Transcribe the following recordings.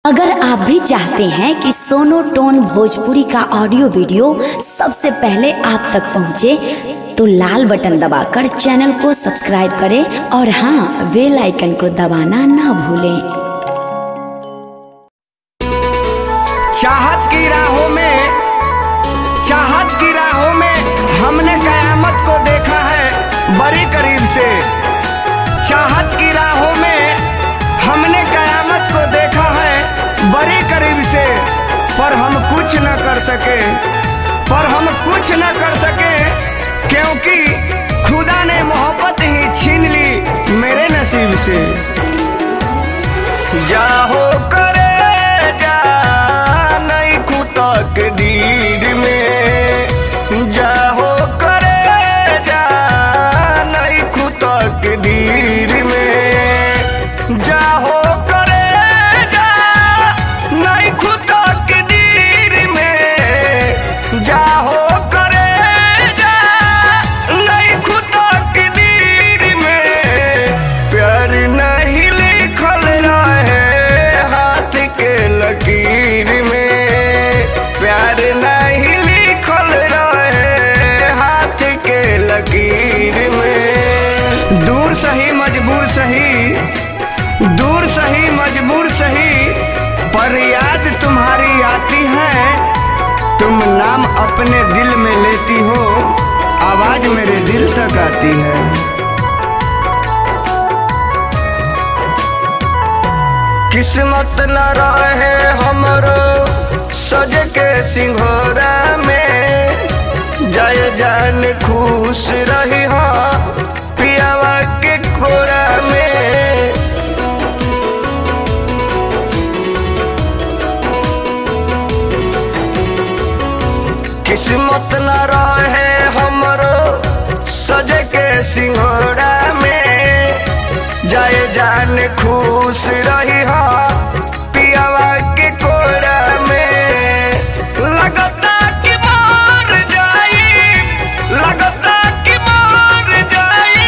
अगर आप भी चाहते हैं कि सोनो टोन भोजपुरी का ऑडियो वीडियो सबसे पहले आप तक पहुंचे, तो लाल बटन दबाकर चैनल को सब्सक्राइब करें और हाँ, बेल आइकन को दबाना ना भूलें। चाहत की राहों में हमने कयामत को देखा है बड़ी करीब से। चाहत की राहों में हमने कयामत को देखा है बड़ी करीब से, पर हम कुछ न कर सके, क्योंकि खुदा ने मोहब्बत ही छीन ली मेरे नसीब से। जाहो करे जा नहीं खुदा के दीर में, जाहो करे जा नहीं खुदा के दीर में, जाहो करे जा नहीं खुदा के दीर में, जाहो करे जा नहीं खुदा के दीर में। प्यार नहीं लिखल रहे हाथ के लकीर में, प्यार नहीं लिखल रहे हाथ के लकीर में। दूर सही मजबूर सही, पर याद तुम्हारी आती है। तुम नाम अपने दिल में लेती हो, आवाज मेरे दिल तक आती है। किस्मत न रहे हमरो सज के सिंघोरा में, जय जान खुश रही हो पियावा के कोरा में। किस्मत न रहे हमरो सज के सिंघोरा में, जय जान खुश रही हो पियावा के कोरा में। लगता कि मर जाई, लगता कि मर जाई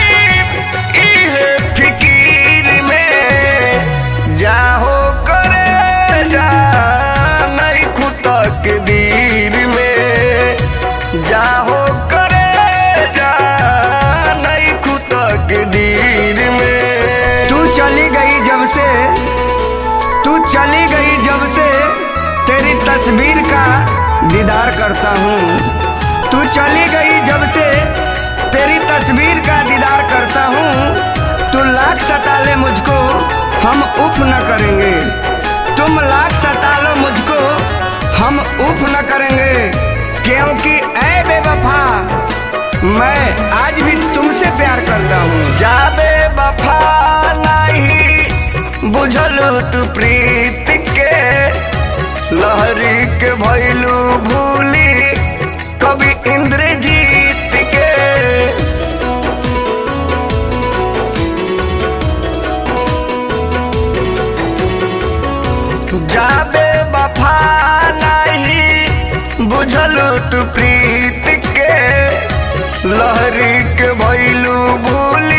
इहे फिकीर में। जाहो करे जा नहीं खुदा के दीर में, जाहो करे जा नहीं खुदा के दीर में। तू चली गई जब से तेरी तस्वीर का दीदार करता हूँ। तू चली गई जब से तेरी तस्वीर का दीदार करता हूँ। तू लाख सता ले मुझको हम उफ न करेंगे, तुम लाख सता लो मुझको हम उफ न करेंगे, क्योंकि ऐ बेवफा मैं आज भी तुमसे प्यार करता हूँ। जा बेवफा नहीं बुझल तू प्रीत के, लहरी के भैलू भूली कभी इंद्रजीत के। जा बेवफा नहीं बुझल तू प्रीत के, लहरी के भैलू भूली